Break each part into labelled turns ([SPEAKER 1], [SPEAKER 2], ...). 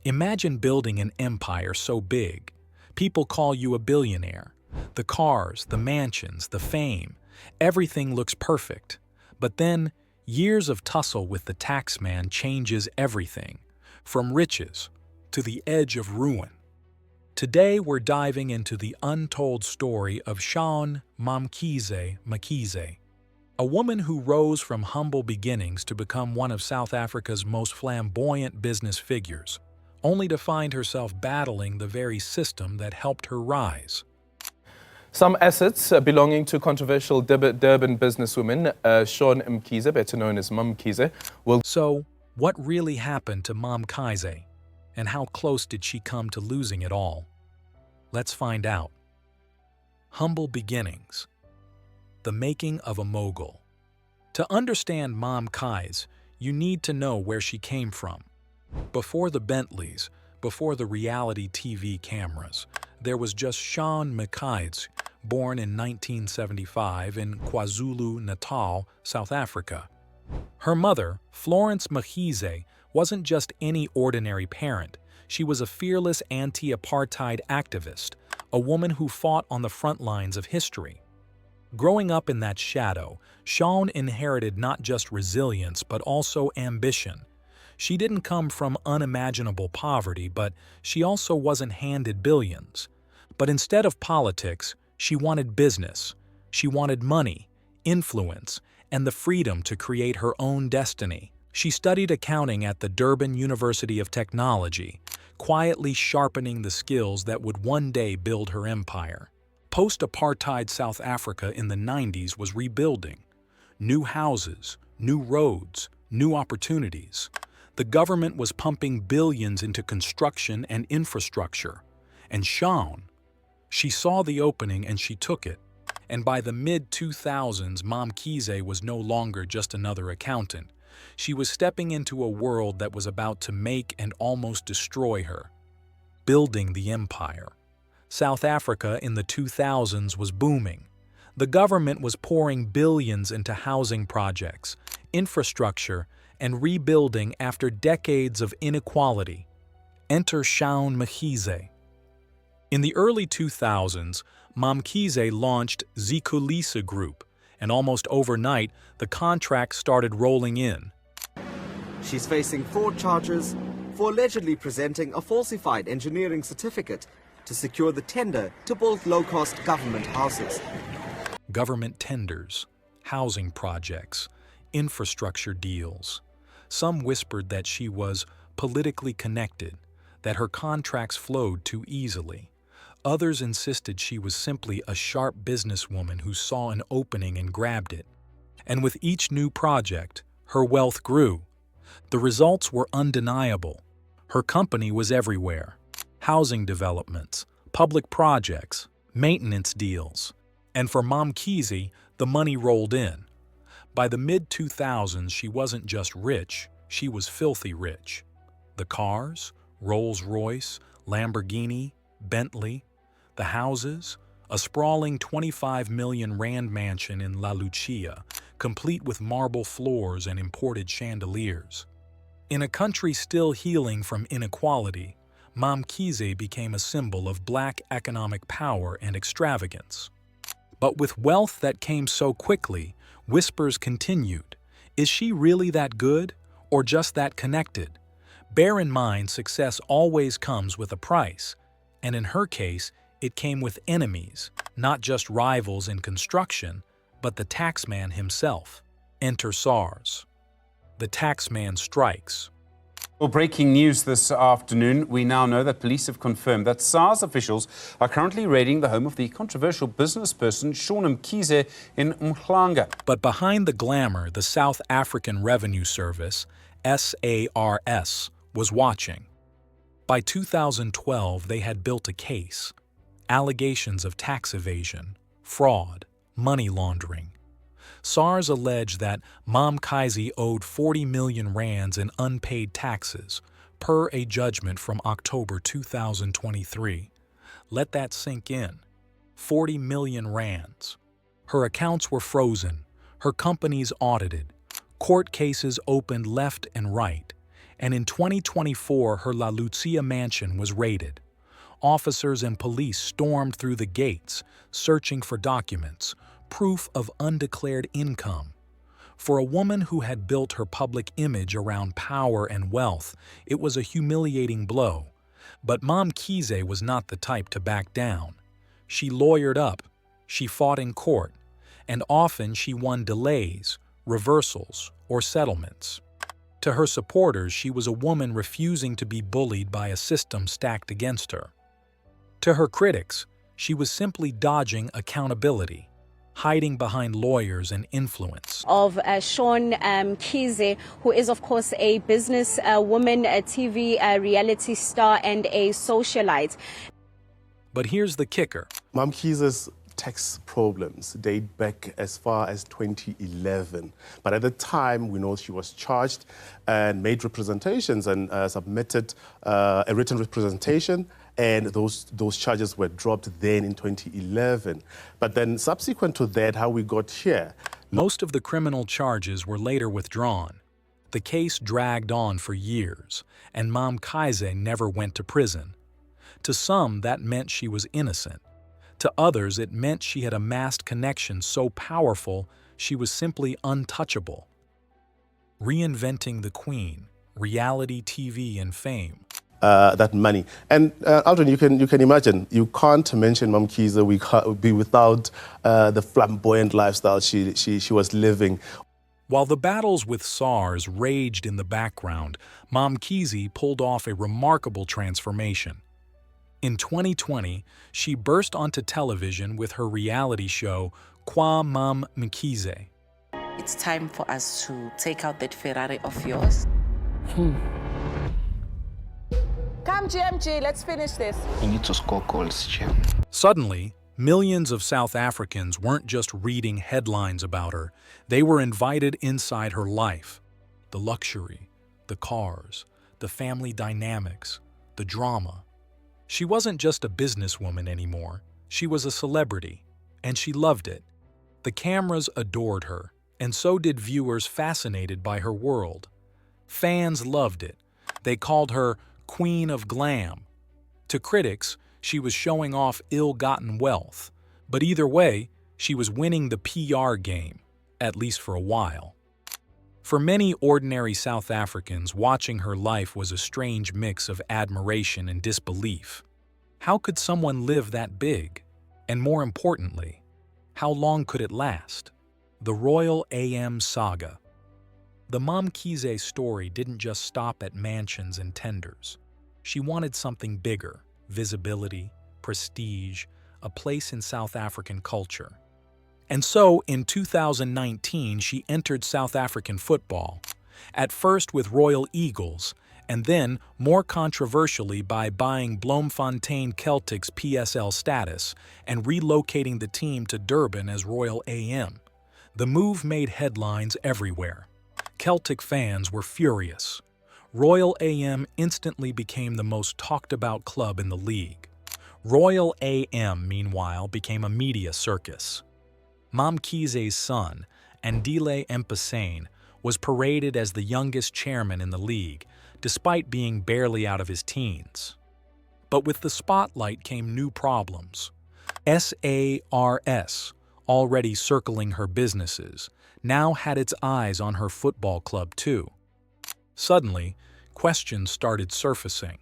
[SPEAKER 1] Imagine building an empire so big. People call you a billionaire. The cars, the mansions, the fame, everything looks perfect. But then, years of tussle with the taxman changes everything, from riches to the edge of ruin. Today we're diving into the untold story of Shauwn Mkhize, a woman who rose from humble beginnings to become one of South Africa's most flamboyant business figures, only to find herself battling the very system that helped her rise.
[SPEAKER 2] Some assets belonging to controversial Durban businesswoman Shauwn Mkhize, better known as Mkhize, will...
[SPEAKER 1] So, what really happened to Mkhize? And how close did she come to losing it all? Let's find out. Humble beginnings. The making of a mogul. To understand Mkhize, you need to know where she came from. Before the Bentleys, before the reality TV cameras, there was just Shauwn Mkhize, born in 1975 in KwaZulu-Natal, South Africa. Her mother, Florence Mkhize, wasn't just any ordinary parent. She was a fearless anti-apartheid activist, a woman who fought on the front lines of history. Growing up in that shadow, Shauwn inherited not just resilience but also ambition. She didn't come from unimaginable poverty, but she also wasn't handed billions. But instead of politics, she wanted business. She wanted money, influence, and the freedom to create her own destiny. She studied accounting at the Durban University of Technology, quietly sharpening the skills that would one day build her empire. Post-apartheid South Africa in the 90s was rebuilding. New houses, new roads, new opportunities. The government was pumping billions into construction and infrastructure. And Shauwn, she saw the opening and she took it. And by the mid-2000s, Mkhize was no longer just another accountant. She was stepping into a world that was about to make and almost destroy her. Building the empire. South Africa in the 2000s was booming. The government was pouring billions into housing projects, infrastructure, and rebuilding after decades of inequality. Enter Shauwn Mkhize. In the early 2000s, Mkhize launched Zikulisa Group, and almost overnight, the contracts started rolling in.
[SPEAKER 3] She's facing fraud charges for allegedly presenting a falsified engineering certificate to secure the tender to build low-cost government houses.
[SPEAKER 1] Government tenders, housing projects, infrastructure deals. Some whispered that she was politically connected, that her contracts flowed too easily. Others insisted she was simply a sharp businesswoman who saw an opening and grabbed it. And with each new project, her wealth grew. The results were undeniable. Her company was everywhere. Housing developments, public projects, maintenance deals. And for Mkhize, the money rolled in. By the mid-2000s, she wasn't just rich, she was filthy rich. The cars, Rolls-Royce, Lamborghini, Bentley. The houses, a sprawling 25 million rand mansion in La Lucia, complete with marble floors and imported chandeliers. In a country still healing from inequality, Mkhize became a symbol of black economic power and extravagance. But with wealth that came so quickly, whispers continued. Is she really that good, or just that connected? Bear in mind, success always comes with a price, and in her case, it came with enemies, not just rivals in construction, but the taxman himself. Enter SARS. The taxman strikes.
[SPEAKER 4] Well, breaking news this afternoon. We now know that police have confirmed that SARS officials are currently raiding the home of the controversial businessperson Shauwn Mkhize in Mkhize.
[SPEAKER 1] But behind the glamour, the South African Revenue Service, SARS, was watching. By 2012, they had built a case. Allegations of tax evasion, fraud, money laundering. SARS alleged that Mkhize owed 40 million rands in unpaid taxes, per a judgment from October 2023. Let that sink in. 40 million rands. Her accounts were frozen, her companies audited, court cases opened left and right, and in 2024 her La Lucia mansion was raided. Officers and police stormed through the gates, searching for documents, proof of undeclared income. For a woman who had built her public image around power and wealth, it was a humiliating blow. But Mkhize was not the type to back down. She lawyered up, she fought in court, and often she won delays, reversals, or settlements. To her supporters, she was a woman refusing to be bullied by a system stacked against her. To her critics, she was simply dodging accountability, hiding behind lawyers and influence.
[SPEAKER 5] Of Shauwn Mkhize, who is of course a business woman, a TV reality star and a socialite.
[SPEAKER 1] But here's the kicker.
[SPEAKER 6] Mkhize's tax problems date back as far as 2011. But at the time, we know she was charged and made representations and submitted a written representation, and those charges were dropped then in 2011. But then subsequent to that, how we got here.
[SPEAKER 1] Most of the criminal charges were later withdrawn. The case dragged on for years, and Mkhize never went to prison. To some, that meant she was innocent. To others, it meant she had amassed connections so powerful she was simply untouchable. Reinventing the queen, reality TV and fame.
[SPEAKER 6] That money. And Aldrin, you can imagine, you can't mention Mkhize be without the flamboyant lifestyle she was living.
[SPEAKER 1] While the battles with SARS raged in the background, Mkhize pulled off a remarkable transformation. In 2020, she burst onto television with her reality show, Mkhize.
[SPEAKER 7] It's time for us to take out that Ferrari of yours.
[SPEAKER 8] Come, GMG, let's finish this.
[SPEAKER 9] You need to score goals, Jim.
[SPEAKER 1] Suddenly, millions of South Africans weren't just reading headlines about her, they were invited inside her life. The luxury, the cars, the family dynamics, the drama. She wasn't just a businesswoman anymore, she was a celebrity, and she loved it. The cameras adored her, and so did viewers fascinated by her world. Fans loved it. They called her Queen of Glam. To critics, she was showing off ill-gotten wealth, but either way, she was winning the PR game, at least for a while. For many ordinary South Africans, watching her life was a strange mix of admiration and disbelief. How could someone live that big? And more importantly, how long could it last? The Royal AM saga. The Mkhize story didn't just stop at mansions and tenders. She wanted something bigger, visibility, prestige, a place in South African culture. And so, in 2019, she entered South African football, at first with Royal Eagles, and then, more controversially, by buying Bloemfontein Celtic's PSL status and relocating the team to Durban as Royal AM. The move made headlines everywhere. Celtic fans were furious. Royal AM instantly became the most talked-about club in the league. Royal AM, meanwhile, became a media circus. Mkhize's son, Andile Mpasane, was paraded as the youngest chairman in the league, despite being barely out of his teens. But with the spotlight came new problems. SARS, already circling her businesses, now had its eyes on her football club too. Suddenly, questions started surfacing.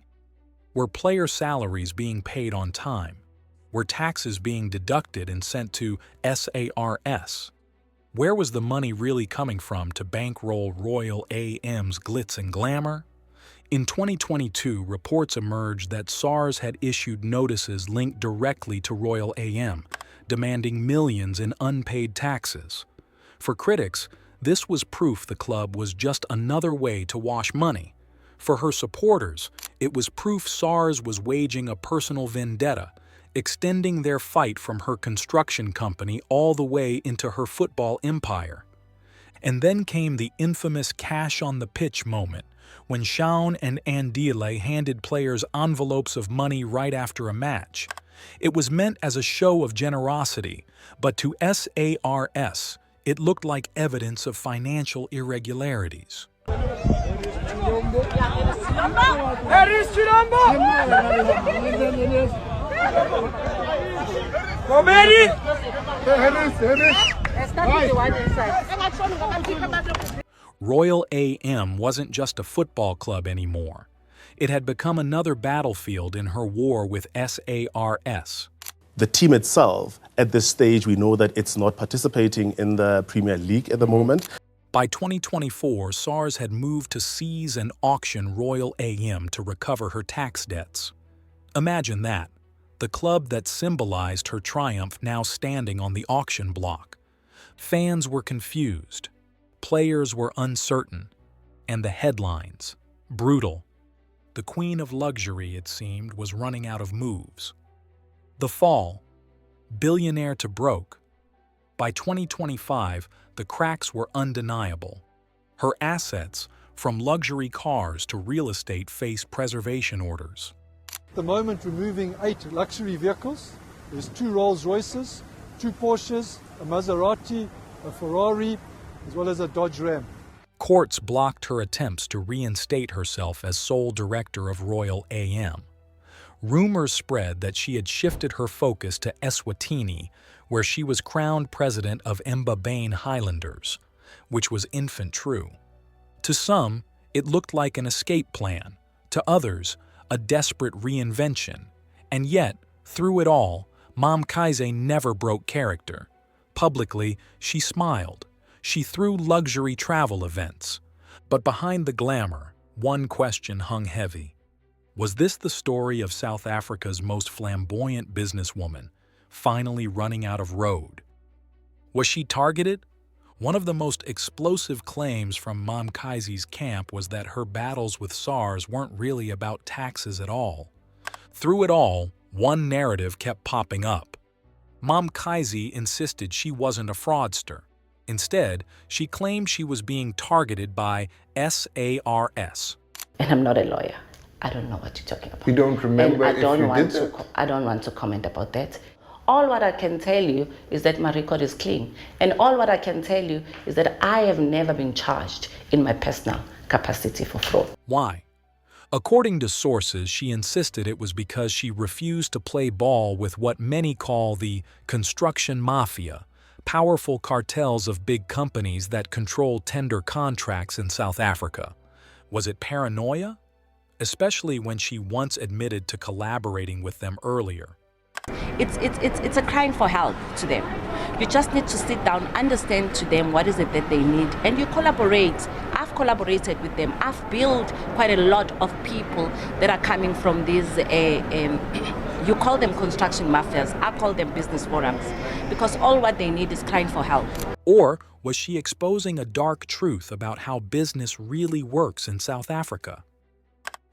[SPEAKER 1] Were player salaries being paid on time? Were taxes being deducted and sent to SARS? Where was the money really coming from to bankroll Royal AM's glitz and glamour? In 2022, reports emerged that SARS had issued notices linked directly to Royal AM, demanding millions in unpaid taxes. For critics, this was proof the club was just another way to wash money. For her supporters, it was proof SARS was waging a personal vendetta, extending their fight from her construction company all the way into her football empire. And then came the infamous cash on the pitch moment, when Shauwn and Andile handed players envelopes of money right after a match. It was meant as a show of generosity, but to SARS, it looked like evidence of financial irregularities. Royal AM wasn't just a football club anymore. It had become another battlefield in her war with SARS.
[SPEAKER 6] The team itself, at this stage, we know that it's not participating in the Premier League at the moment.
[SPEAKER 1] By 2024, SARS had moved to seize and auction Royal AM to recover her tax debts. Imagine that, the club that symbolized her triumph now standing on the auction block. Fans were confused, players were uncertain, and the headlines, brutal. The queen of luxury, it seemed, was running out of moves. The fall, billionaire to broke. By 2025, the cracks were undeniable. Her assets, from luxury cars to real estate, faced preservation orders.
[SPEAKER 10] At the moment, removing 8 luxury vehicles. There's 2 Rolls-Royces, 2 Porsches, a Maserati, a Ferrari, as well as a Dodge Ram.
[SPEAKER 1] Courts blocked her attempts to reinstate herself as sole director of Royal AM. Rumors spread that she had shifted her focus to Eswatini, where she was crowned president of Mbabane Highlanders, which was infant true. To some, it looked like an escape plan. To others, a desperate reinvention. And yet, through it all, Mkhize never broke character. Publicly, she smiled. She threw luxury travel events. But behind the glamour, one question hung heavy. Was this the story of South Africa's most flamboyant businesswoman, finally running out of road? Was she targeted? One of the most explosive claims from Mkhize's camp was that her battles with SARS weren't really about taxes at all. Through it all, one narrative kept popping up. Mkhize insisted she wasn't a fraudster. Instead, she claimed she was being targeted by SARS.
[SPEAKER 7] And I'm not a lawyer. I don't know what you're talking about.
[SPEAKER 11] You don't remember
[SPEAKER 7] and
[SPEAKER 11] if you did that?
[SPEAKER 7] I don't want to comment about that. All what I can tell you is that my record is clean. And all what I can tell you is that I have never been charged in my personal capacity for fraud.
[SPEAKER 1] Why? According to sources, she insisted it was because she refused to play ball with what many call the construction mafia, powerful cartels of big companies that control tender contracts in South Africa. Was it paranoia? Especially when she once admitted to collaborating with them earlier.
[SPEAKER 7] It's a crying for help to them. You just need to sit down, understand to them what is it that they need, and you collaborate. I've collaborated with them. I've built quite a lot of people that are coming from these, you call them construction mafias, I call them business forums, because all what they need is crying for help.
[SPEAKER 1] Or was she exposing a dark truth about how business really works in South Africa?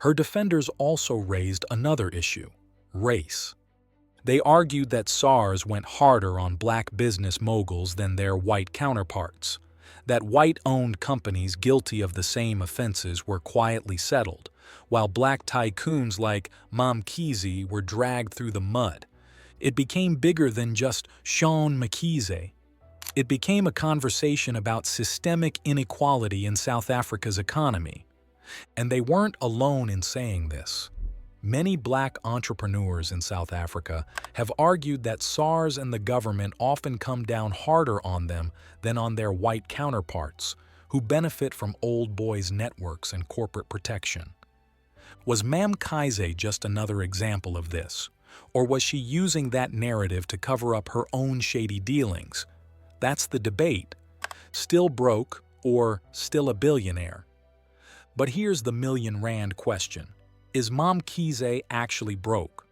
[SPEAKER 1] Her defenders also raised another issue, race. They argued that SARS went harder on black business moguls than their white counterparts, that white-owned companies guilty of the same offenses were quietly settled, while black tycoons like Mkhize were dragged through the mud. It became bigger than just Shauwn Mkhize. It became a conversation about systemic inequality in South Africa's economy. And they weren't alone in saying this. Many black entrepreneurs in South Africa have argued that SARS and the government often come down harder on them than on their white counterparts, who benefit from old boys networks and corporate protection. Was Mkhize just another example of this? Or was she using that narrative to cover up her own shady dealings? That's the debate. Still broke or still a billionaire? But here's the million-rand question. Is Mkhize actually broke?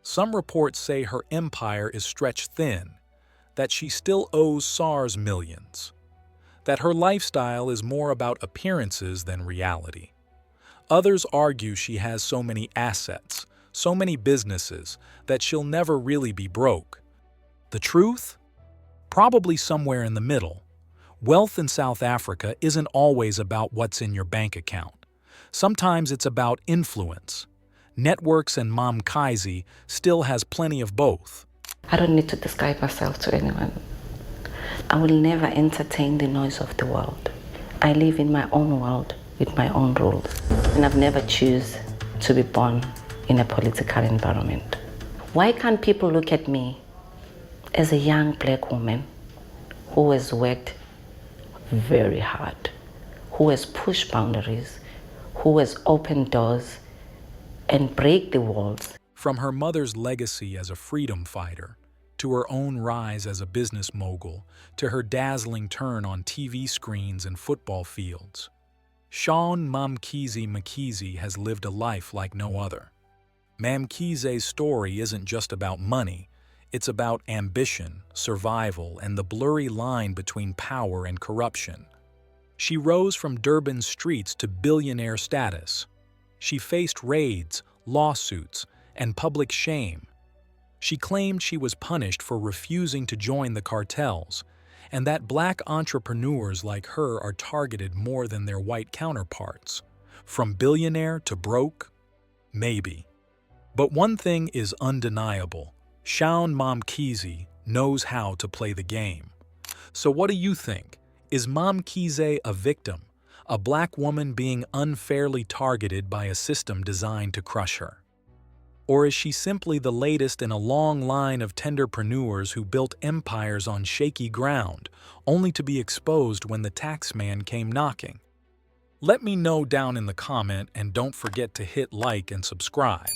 [SPEAKER 1] Some reports say her empire is stretched thin, that she still owes SARS millions, that her lifestyle is more about appearances than reality. Others argue she has so many assets, so many businesses, that she'll never really be broke. The truth? Probably somewhere in the middle. Wealth in South Africa isn't always about what's in your bank account. Sometimes it's about influence. Networks and Mkhize still has plenty of both.
[SPEAKER 7] I don't need to describe myself to anyone. I will never entertain the noise of the world. I live in my own world. with my own rules. And I've never choose to be born in a political environment. Why can't people look at me as a young black woman who has worked very hard, who has pushed boundaries, who has opened doors and break the walls?
[SPEAKER 1] From her mother's legacy as a freedom fighter, to her own rise as a business mogul, to her dazzling turn on TV screens and football fields, Shauwn Mkhize has lived a life like no other. Mkhize's story isn't just about money, it's about ambition, survival, and the blurry line between power and corruption. She rose from Durban's streets to billionaire status. She faced raids, lawsuits, and public shame. She claimed she was punished for refusing to join the cartels, and that black entrepreneurs like her are targeted more than their white counterparts. From billionaire to broke? Maybe. But one thing is undeniable. Shauwn Mkhize knows how to play the game. So what do you think? Is Mkhize a victim, a black woman being unfairly targeted by a system designed to crush her? Or is she simply the latest in a long line of tenderpreneurs who built empires on shaky ground, only to be exposed when the taxman came knocking? Let me know down in the comment, and don't forget to hit like and subscribe.